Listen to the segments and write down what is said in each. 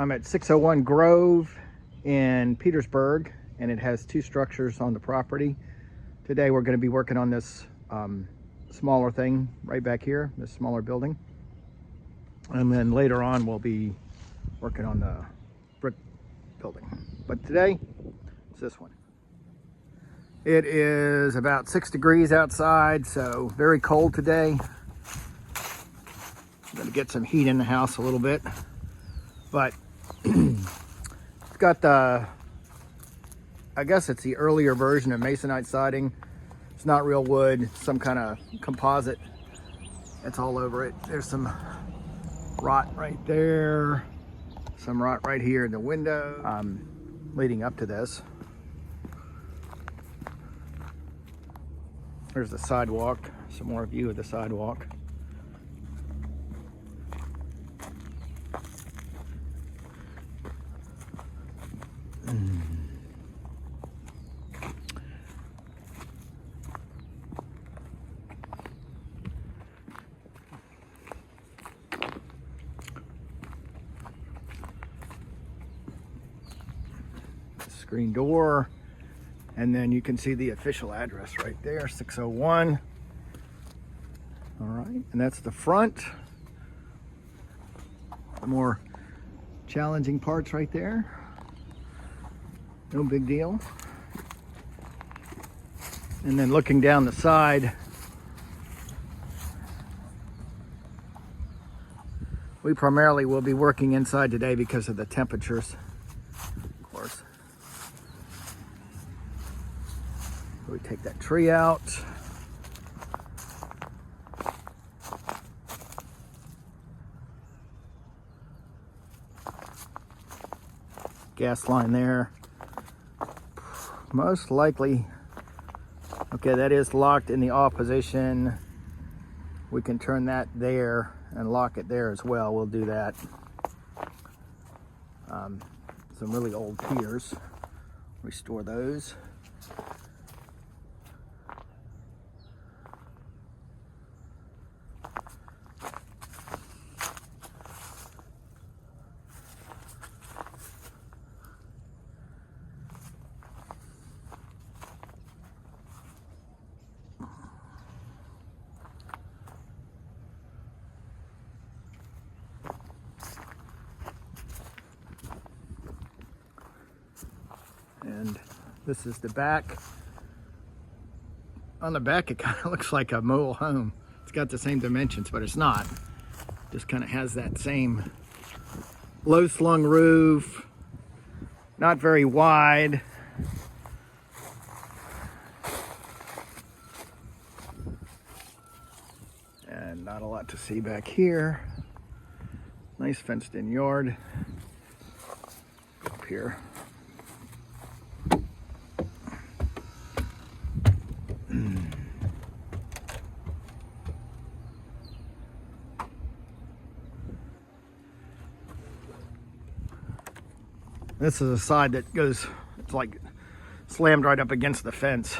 I'm at 601 Grove in Petersburg, and it has two structures on the property. Today we're going to be working on this smaller thing right back here, this smaller building. And then later on we'll be working on the brick building. But today, it's this one. It is about 6 degrees outside, so very cold today. I'm going to get some heat in the house a little bit. But it's got the, I guess it's the earlier version of masonite siding. It's not real wood, it's some kind of composite. It's all over it. There's some rot right there, some rot right here in the window leading up to this. There's the sidewalk, some more view of the sidewalk. Screen door, and then you can see the official address right there, 601. All right, and that's the front. The more challenging parts right there. No big deal. And then looking down the side, we primarily will be working inside today because of the temperatures, of course. We take that tree out. Gas line there. Most likely, okay, that is locked in the off position. We can turn that there and lock it there as well. We'll do that. Some really old piers. Restore those. And this is the back. On the back, it kind of looks like a mobile home. It's got the same dimensions, but it's not. Just kind of has that same low slung roof, not very wide. And not a lot to see back here. Nice fenced in yard. Up here. This is a side that goes, it's like slammed right up against the fence.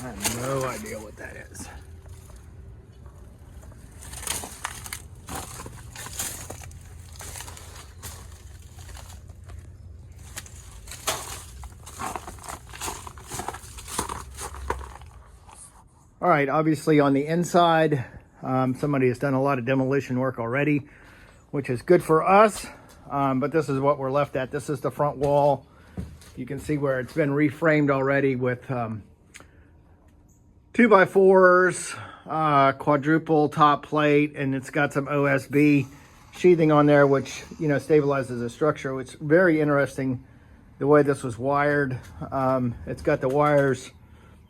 I have no idea what that is. All right, obviously on the inside, somebody has done a lot of demolition work already, which is good for us, but this is what we're left at. This is the front wall. You can see where it's been reframed already with 2x4s, quadruple top plate, and it's got some OSB sheathing on there, which, you know, stabilizes the structure. It's very interesting the way this was wired. It's got the wires,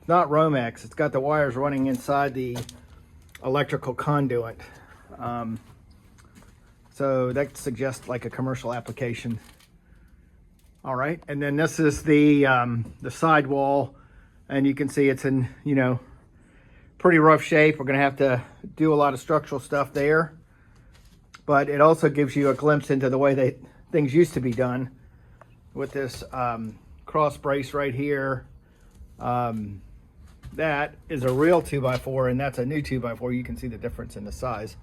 not Romex, it's got the wires running inside the electrical conduit. So that suggests like a commercial application. All right, and then this is the side wall, and you can see it's in, you know, pretty rough shape. We're gonna have to do a lot of structural stuff there. but it also gives you a glimpse into the way that things used to be done with this cross brace right here. That is a real 2x4, and that's a new 2x4. You can see the difference in the size.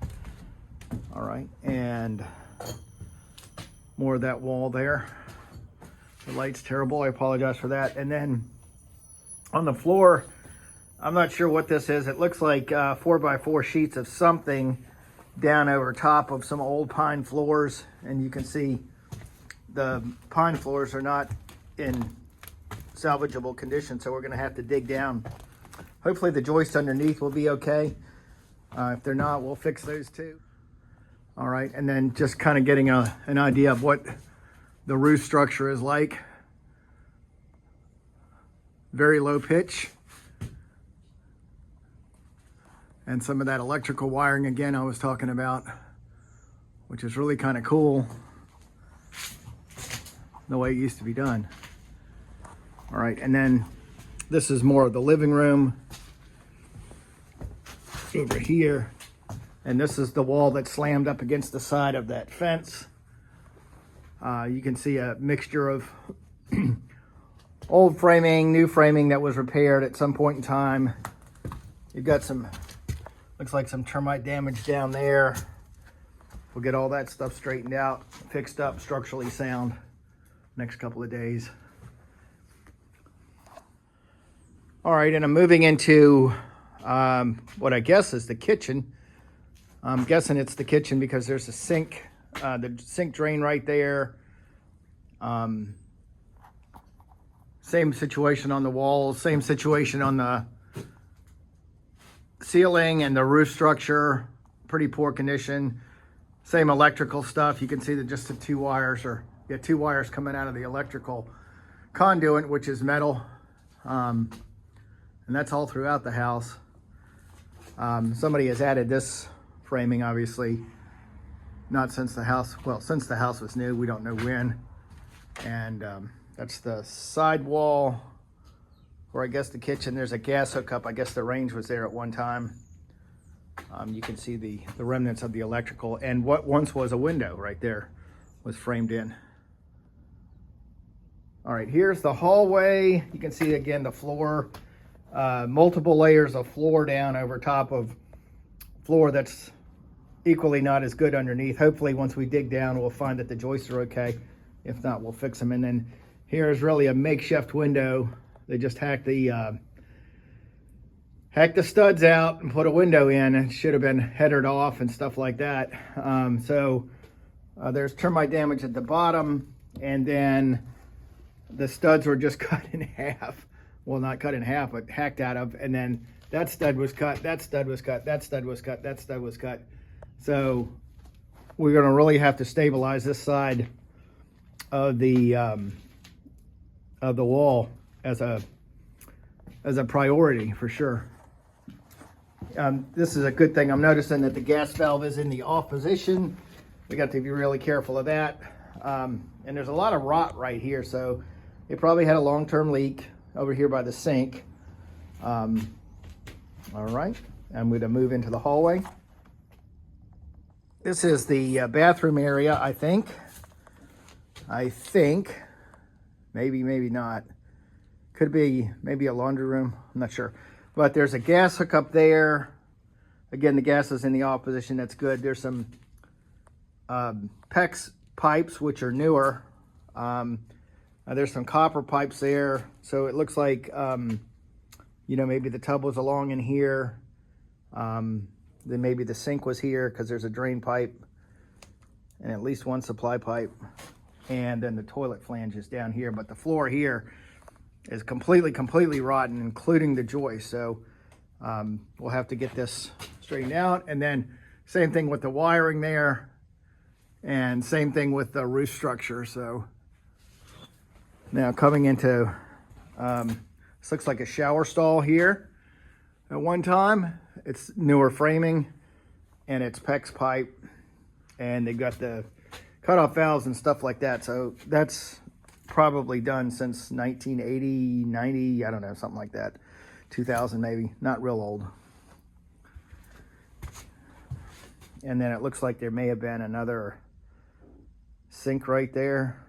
All right, and more of that wall there. The light's terrible, I apologize for that. And then on the floor, I'm not sure what this is. It looks like 4x4 sheets of something down over top of some old pine floors, and you can see the pine floors are not in salvageable condition, so we're going to have to dig down. Hopefully the joists underneath will be okay. If they're not, we'll fix those too. All right, and then just kind of getting an idea of what the roof structure is like. Very low pitch. And some of that electrical wiring again I was talking about, which is really kind of cool the way it used to be done. All right, and then this is more of the living room over here. And this is the wall that slammed up against the side of that fence. You can see a mixture of old framing, new framing that was repaired at some point in time. You've got some, looks like some termite damage down there. We'll get all that stuff straightened out, fixed up, structurally sound next couple of days. All right, and I'm moving into what I guess is the kitchen. I'm guessing it's the kitchen because there's a sink, the sink drain right there. Same situation on the walls, same situation on the ceiling and the roof structure, pretty poor condition. Same electrical stuff. You can see that just the two wires coming out of the electrical conduit, which is metal. And that's all throughout the house. Somebody has added this framing, obviously, not since the house, well, since the house was new, we don't know when. And that's the side wall, or I guess the kitchen. There's a gas hookup. I guess the range was there at one time. You can see the remnants of the electrical, and what once was a window right there was framed in. All right, here's the hallway. You can see again the floor, multiple layers of floor down over top of floor that's equally not as good underneath. Hopefully once we dig down, we'll find that the joists are okay. If not, we'll fix them. And then here is really a makeshift window. They just hacked the studs out and put a window in. It should have been headered off and stuff like that. There's termite damage at the bottom, and then the studs were just cut in half. Well, not cut in half, but hacked out of. And then that stud was cut, that stud was cut, that stud was cut, that stud was cut. So we're going to really have to stabilize this side of the wall as a priority for sure. This is a good thing. I'm noticing that the gas valve is in the off position. We got to be really careful of that. And there's a lot of rot right here, so it probably had a long-term leak over here by the sink. All right, I'm going to move into the hallway. This is the bathroom area, I think. Maybe not. Could be maybe a laundry room, I'm not sure. But there's a gas hookup there. Again, the gas is in the off position, that's good. There's some PEX pipes, which are newer. There's some copper pipes there. So it looks like, maybe the tub was along in here. Then maybe the sink was here because there's a drain pipe and at least one supply pipe. And then the toilet flange is down here. But the floor here is completely rotten, including the joist. So we'll have to get this straightened out. And then same thing with the wiring there. And same thing with the roof structure. So now coming into, this looks like a shower stall here. At one time, it's newer framing and it's PEX pipe, and they've got the cutoff valves and stuff like that. So that's probably done since 1980, 90, I don't know, something like that. 2000 maybe, not real old. And then it looks like there may have been another sink right there.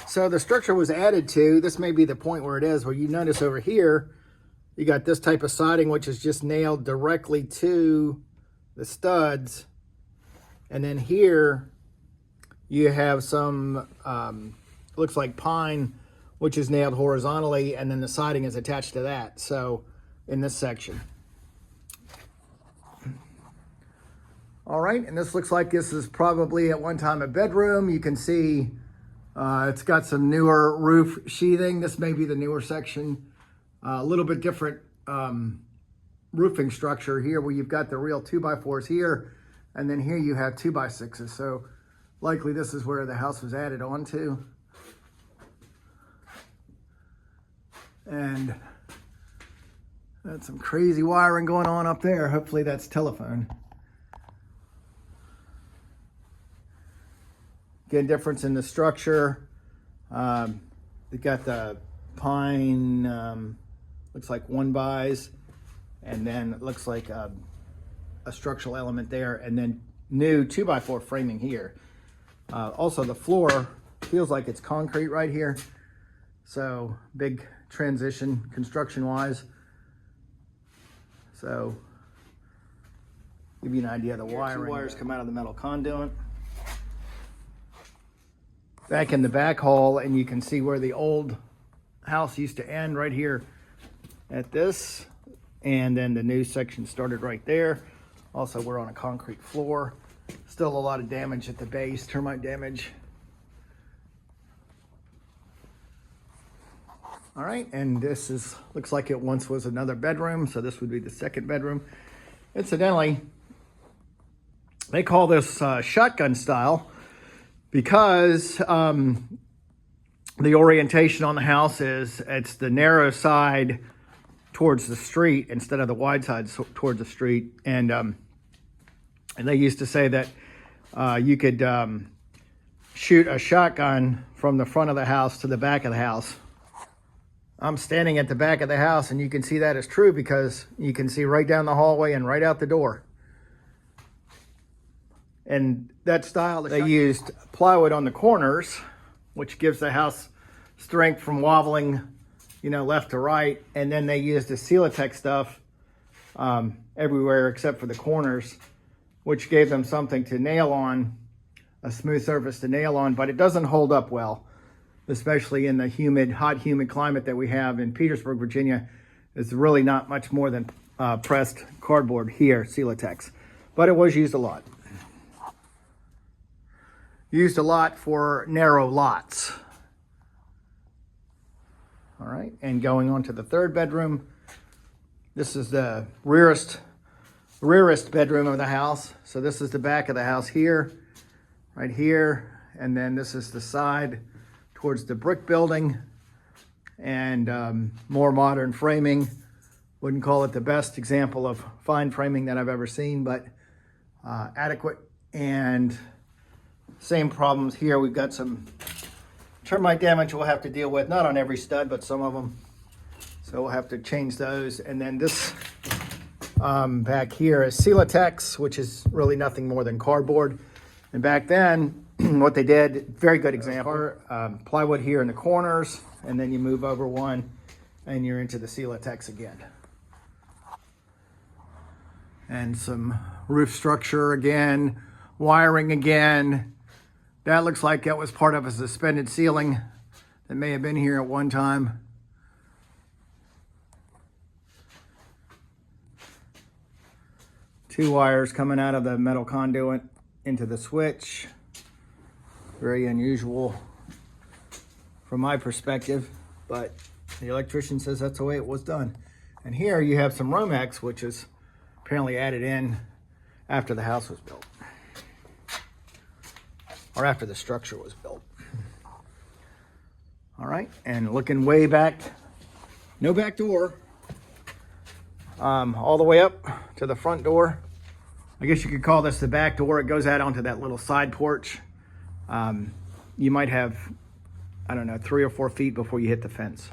So the structure was added to, this may be the point where it is, where you notice over here, you got this type of siding, which is just nailed directly to the studs. And then here you have some, looks like pine, which is nailed horizontally, and then the siding is attached to that. So in this section. All right, and this looks like this is probably at one time a bedroom. You can see it's got some newer roof sheathing. This may be the newer section. A little bit different roofing structure here, where you've got the real 2x4s here, and then here you have 2x6s. So likely this is where the house was added onto. And that's some crazy wiring going on up there. Hopefully that's telephone. Again, difference in the structure. They got the pine, looks like 1-bys, and then it looks like a structural element there, and then new 2x4 framing here. Also, the floor feels like it's concrete right here. So big transition construction-wise. So give you an idea of the wiring. 2 wires come out of the metal conduit. Back in the back hall, and you can see where the old house used to end right here at this, and then the new section started right there. Also, we're on a concrete floor. Still a lot of damage at the base, termite damage. All right, and this is, looks like it once was another bedroom, so this would be the second bedroom. Incidentally, they call this shotgun style because the orientation on the house is it's the narrow side towards the street instead of the wide side towards the street. And they used to say that you could shoot a shotgun from the front of the house to the back of the house. I'm standing at the back of the house, and you can see that is true because you can see right down the hallway and right out the door. And that style, they used plywood on the corners, which gives the house strength from wobbling, you know, left to right. And then they used the Celotex stuff everywhere except for the corners, which gave them something to nail on, a smooth surface to nail on, but it doesn't hold up well, especially in the humid, hot, humid climate that we have in Petersburg, Virginia. It's really not much more than pressed cardboard here, Celotex, but it was used a lot. Used a lot for narrow lots. All right, and going on to the third bedroom. This is the rearest bedroom of the house. So this is the back of the house here, right here. And then this is the side towards the brick building, and more modern framing. Wouldn't call it the best example of fine framing that I've ever seen, but adequate. And same problems here. We've got some termite damage we'll have to deal with, not on every stud, but some of them. So we'll have to change those. And then this back here is Celotex, which is really nothing more than cardboard. And back then, what they did, very good example, plywood here in the corners, and then you move over one and you're into the Celotex again. And some roof structure again, wiring again. That looks like that was part of a suspended ceiling that may have been here at one time. Two wires coming out of the metal conduit into the switch. Very unusual from my perspective, but the electrician says that's the way it was done. And here you have some Romex, which is apparently added in after the house was built, or after the structure was built. All right, and looking way back, no back door, all the way up to the front door. I guess you could call this the back door. It goes out onto that little side porch. You might have, I don't know, 3 or 4 feet before you hit the fence.